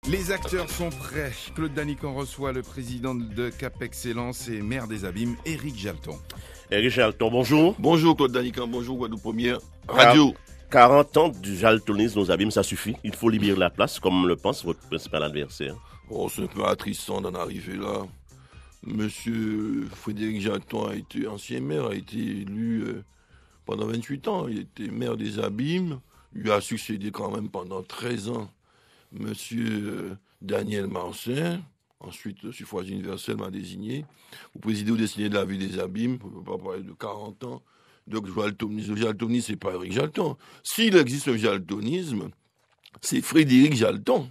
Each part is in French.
Les acteurs sont prêts. Claude Danican reçoit le président de Cap Excellence et maire des Abîmes, Éric Jalton. Éric Jalton, bonjour. Bonjour Claude Danican, bonjour Guadeloupe Première Radio. 40 ans du jaltonisme aux Abîmes, ça suffit. Il faut libérer la place, comme le pense votre principal adversaire. Oh, c'est un peu attristant d'en arriver là. Monsieur Frédéric Jalton a été ancien maire, a été élu pendant 28 ans. Il était maire des Abîmes. Il lui a succédé quand même pendant 13 ans Monsieur Daniel Marcin. Ensuite, le suffrage universel m'a désigné. Vous présidez au destiné de la ville des Abîmes, on ne peut pas parler de 40 ans. Donc, le jaltonisme, ce n'est pas Éric Jalton. S'il existe un jaltonisme, c'est Frédéric Jalton.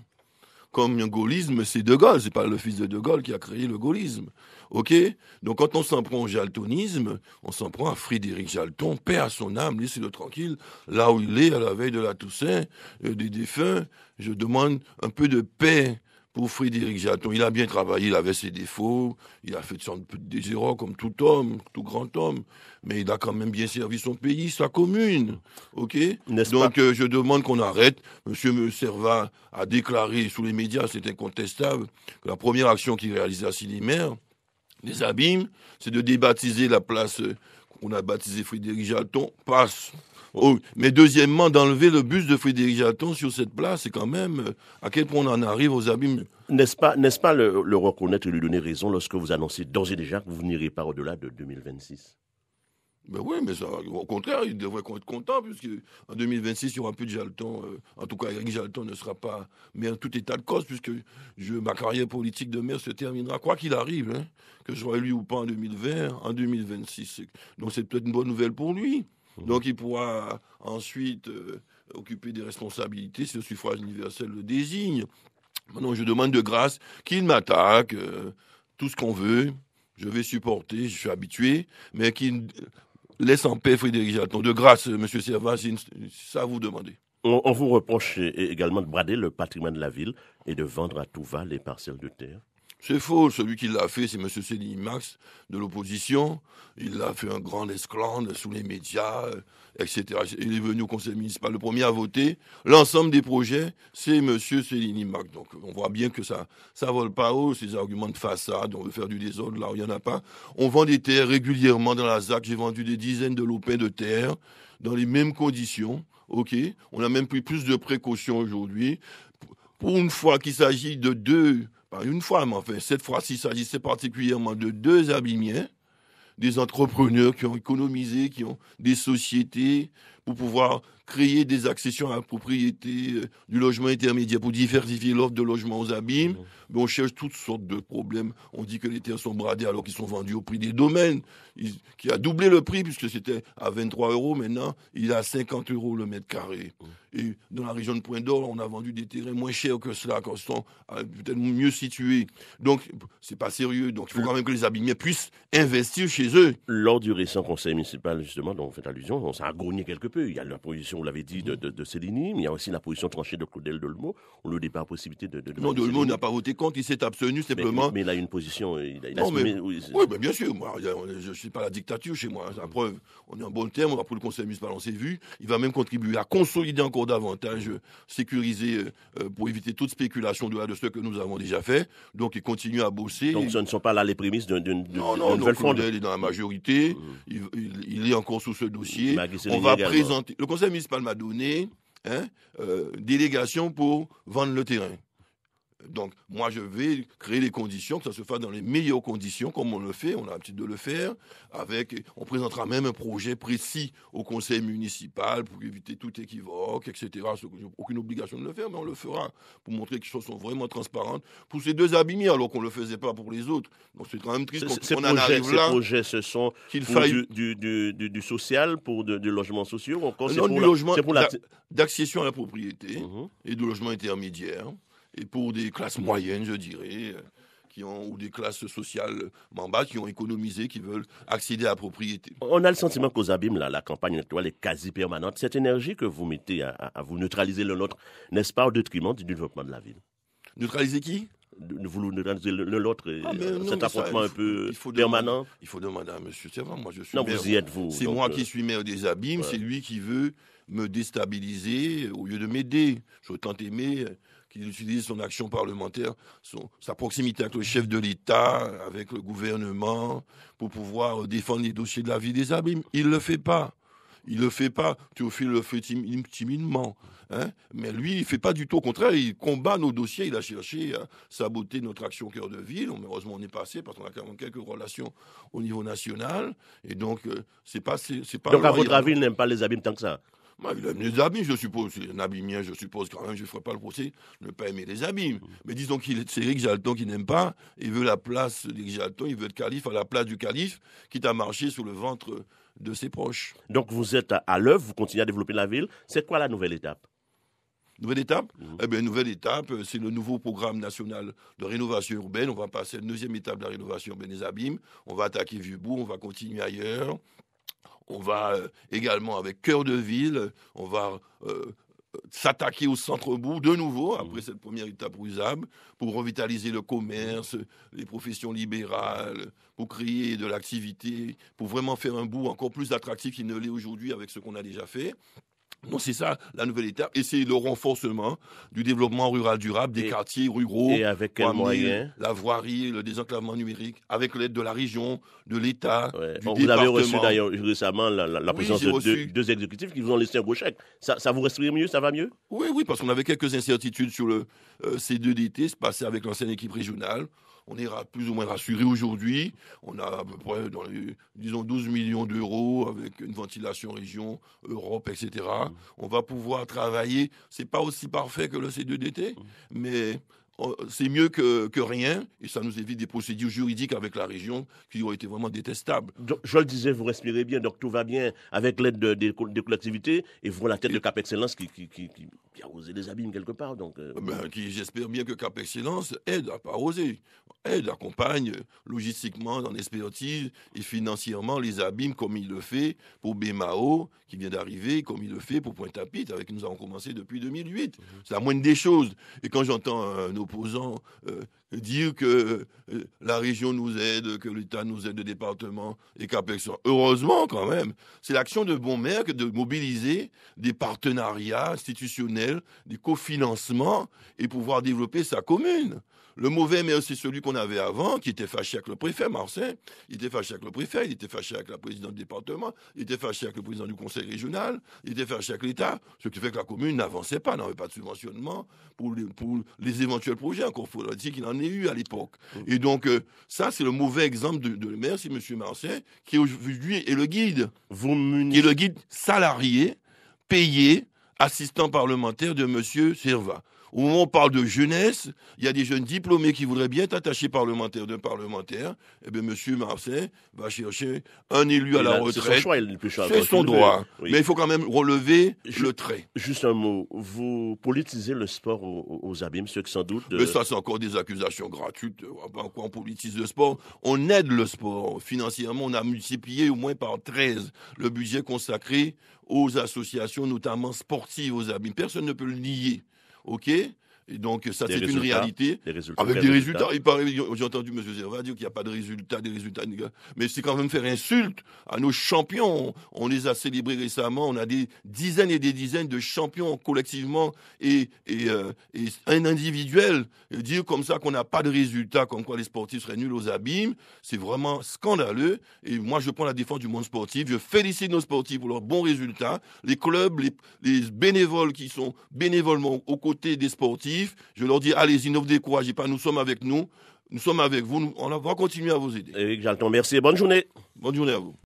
Comme un gaullisme, c'est De Gaulle. C'est pas le fils de Gaulle qui a créé le gaullisme. OK? Donc, quand on s'en prend au jaltonisme, on s'en prend à Frédéric Jalton, paix à son âme, laissez-le tranquille, là où il est, à la veille de la Toussaint, des défunts. Je demande un peu de paix pour Frédéric Jalton. Il a bien travaillé, il avait ses défauts, il a fait des erreurs comme tout homme, tout grand homme, mais il a quand même bien servi son pays, sa commune, ok? Donc je demande qu'on arrête. Monsieur Servat a déclaré sous les médias, c'est incontestable, que la première action qu'il réalisait à Silimer, des Abîmes, c'est de débaptiser la place qu'on a baptisée Frédéric Jalton, passe. Oh, mais deuxièmement, d'enlever le buste de Frédéric Jalton sur cette place, c'est quand même à quel point on en arrive aux Abîmes. N'est-ce pas le reconnaître et lui donner raison lorsque vous annoncez d'ores et déjà que vous n'irez pas au-delà de 2026? Ben oui, mais ça, au contraire, il devrait être content, puisque en 2026, il n'y aura plus de Jalton. En tout cas, Éric Jalton ne sera pas maire en tout état de cause, puisque ma carrière politique de maire se terminera, quoi qu'il arrive, hein, que je sois élu ou pas en 2020, en 2026. Donc c'est peut-être une bonne nouvelle pour lui. Donc il pourra ensuite occuper des responsabilités si le suffrage universel le désigne. Maintenant, je demande de grâce qu'il m'attaque, tout ce qu'on veut, je vais supporter, je suis habitué, mais qu'il laisse en paix Frédéric Jalton. De grâce, M. Servat, c'est ça à vous demander. On vous reproche également de brader le patrimoine de la ville et de vendre à tout va les parcelles de terre. C'est faux. Celui qui l'a fait, c'est M. Céline Max de l'opposition. Il a fait un grand esclandre sous les médias, etc. Il est venu au conseil municipal. Le premier à voter. L'ensemble des projets, c'est M. Céline Max. Donc, on voit bien que ça vole pas haut, ces arguments de façade. On veut faire du désordre là où il n'y en a pas. On vend des terres régulièrement dans la ZAC. J'ai vendu des dizaines de lopins de terre dans les mêmes conditions. OK. On a même pris plus de précautions aujourd'hui. Pour une fois qu'il s'agit de deux, pas une fois, mais enfin, cette fois-ci, il s'agissait particulièrement de deux Abîmiens, des entrepreneurs qui ont économisé, qui ont des sociétés pour pouvoir créer des accessions à la propriété du logement intermédiaire pour diversifier l'offre de logement aux Abîmes. Mais on cherche toutes sortes de problèmes. On dit que les terres sont bradées alors qu'ils sont vendus au prix des domaines, qui a doublé le prix puisque c'était à 23 €. Maintenant, il est à 50 € le mètre carré. Et dans la région de Pointe-d'Or, on a vendu des terrains moins chers que cela, quand ils sont peut-être mieux situés. Donc, c'est pas sérieux. Donc, il faut quand même que les Abîmiens puissent investir chez eux. Lors du récent conseil municipal, justement, dont vous faites allusion, on s'est grogné quelque peu. Il y a la position, vous l'avez dit, de Céline, mais il y a aussi la position tranchée de Claudel Delmo. On ne lui pas la possibilité de non, Delmo n'a pas voté contre, il s'est abstenu simplement. Mais il a une position. Oui, mais bien sûr. Moi, je ne suis pas la dictature chez moi. La preuve, on est en bon terme, on va pour le conseil municipal, on s'est vu. Il va même contribuer à consolider encore davantage, sécuriser pour éviter toute spéculation de ce que nous avons déjà fait. Donc, il continue à bosser. Donc, ce ne sont pas là les prémices d'une nouvelle fondée. Claudel est dans la majorité. Il est encore sous ce dossier. On va présenter. Le conseil municipal m'a donné délégation pour vendre le terrain. Donc, moi, je vais créer les conditions, que ça se fasse dans les meilleures conditions, comme on le fait, on a l'habitude de le faire. On présentera même un projet précis au conseil municipal pour éviter tout équivoque, etc. J'ai aucune obligation de le faire, mais on le fera pour montrer que les choses sont vraiment transparentes pour ces deux Abîmiens, alors qu'on ne le faisait pas pour les autres. Donc, c'est quand même triste qu'on en arrive là. Ces projets, ce sont du social, pour du logement social, ou encore non, du logement d'accession à la propriété et du logement intermédiaire. Et pour des classes moyennes, je dirais, ou des classes sociales en bas qui ont économisé, qui veulent accéder à la propriété. On a le sentiment qu'aux Abîmes, la campagne électorale est quasi permanente. Cette énergie que vous mettez à vous neutraliser le nôtre, n'est-ce pas au détriment du développement de la ville? Neutraliser qui? Vous neutraliser l'autre, cet affrontement un peu permanent. Il faut demander à M. Servat. Moi, je suis non, maire. Vous y êtes, vous. C'est moi qui suis maire des Abîmes. Ouais. C'est lui qui veut me déstabiliser au lieu de m'aider. Je veux tant aimer qu'il utilise son action parlementaire, sa proximité avec le chef de l'État, avec le gouvernement, pour pouvoir défendre les dossiers de la vie des abîmes. Il ne le fait pas. Il le fait pas. Théophile le fait timidement. Hein? Mais lui, il ne fait pas du tout. Au contraire, il combat nos dossiers. Il a cherché à saboter notre action cœur de ville. Heureusement, on est passé parce qu'on a quand même quelques relations au niveau national. Et donc, c'est pas. Donc, à votre avis, il n'aime pas les abîmes tant que ça? Il aime les abîmes, je suppose. C'est un abîmien, je suppose quand même. Je ne ferai pas le procès de ne pas aimer les abîmes. Mais disons que c'est Éric Jalton qui n'aime pas. Il veut la place d'Éric Jalton. Il veut être calife à la place du calife, quitte à marcher sur le ventre de ses proches. Donc, vous êtes à l'œuvre, vous continuez à développer la ville. C'est quoi la nouvelle étape? Nouvelle étape? Eh bien, nouvelle étape, c'est le nouveau programme national de rénovation urbaine. On va passer à la deuxième étape de la rénovation urbaine des abîmes. On va attaquer Vieux-Bourg, on va continuer ailleurs. On va également, avec Cœur de Ville, on va s'attaquer au centre-bourg de nouveau, après cette première étape usable, pour revitaliser le commerce, les professions libérales, pour créer de l'activité, pour vraiment faire un bourg encore plus attractif qu'il ne l'est aujourd'hui avec ce qu'on a déjà fait. Donc c'est ça la nouvelle étape, et c'est le renforcement du développement rural durable des quartiers ruraux. Et avec quels moyens? La voirie, le désenclavement numérique, avec l'aide de la région, de l'État, du vous département. avez reçu d'ailleurs récemment la présence de deux exécutifs qui vous ont laissé un beau chèque. Ça vous respire mieux, ça va mieux? Oui, parce qu'on avait quelques incertitudes sur le C2DT, se passer avec l'ancienne équipe régionale. On est plus ou moins rassuré aujourd'hui. On a à peu près dans les, disons, 12 millions d'euros avec une ventilation région, Europe, etc. On va pouvoir travailler. C'est pas aussi parfait que le C2DT, mais c'est mieux que rien, et ça nous évite des procédures juridiques avec la région qui auraient été vraiment détestables. Donc, je le disais, vous respirez bien, donc tout va bien avec l'aide des collectivités, et vous, la tête de Cap Excellence qui arrose les abîmes quelque part. Donc, j'espère bien que Cap Excellence aide à pas arroser, aide, accompagne logistiquement dans l'expertise et financièrement les abîmes comme il le fait pour Bémao, qui vient d'arriver, comme il le fait pour Pointe-à-Pitre, avec qui nous avons commencé depuis 2008. C'est la moindre des choses. Et quand j'entends un opposant dire que la région nous aide, que l'État nous aide, le département et Cap Excellence, heureusement quand même, c'est l'action de bon maire que de mobiliser des partenariats institutionnels, des cofinancements et pouvoir développer sa commune. Le mauvais maire, c'est celui qu'on avait avant, qui était fâché avec le préfet, Marseille. Il était fâché avec le préfet, il était fâché avec la présidente du département, il était fâché avec le président du conseil régional, il était fâché avec l'État, ce qui fait que la commune n'avançait pas, n'avait pas de subventionnement pour les éventuels projets, encore faut-il qu'il en ait eu à l'époque. Et donc, ça, c'est le mauvais exemple de maire, c'est M. Marseille, qui aujourd'hui est le guide. Qui est le guide salarié, payé, assistant parlementaire de M. Servat. Au moment où on parle de jeunesse, il y a des jeunes diplômés qui voudraient bien être attachés parlementaires d'un parlementaire. Eh bien, M. Marseille va chercher un élu à la retraite. C'est son choix, c'est son droit. Oui. Mais il faut quand même relever le trait. Juste un mot. Vous politisez le sport aux abîmes, ceux qui sans doute... Mais ça, c'est encore des accusations gratuites. Pourquoi on politise le sport? On aide le sport. Financièrement, on a multiplié au moins par 13 le budget consacré aux associations, notamment sportives aux abîmes. Personne ne peut le nier. OK? Et donc, ça, c'est une réalité. Avec des résultats. J'ai entendu M. Servat dire qu'il n'y a pas de résultats, mais c'est quand même faire insulte à nos champions. On les a célébrés récemment. On a des dizaines et des dizaines de champions collectivement et un individuel. Et dire comme ça qu'on n'a pas de résultats, comme quoi les sportifs seraient nuls aux abîmes, c'est vraiment scandaleux. Et moi, je prends la défense du monde sportif. Je félicite nos sportifs pour leurs bons résultats. Les clubs, les bénévoles qui sont bénévolement aux côtés des sportifs, je leur dis, allez-y, ne vous découragez pas, nous sommes avec nous sommes avec vous, on va continuer à vous aider. Éric Jalton, merci et bonne journée. Bonne journée à vous.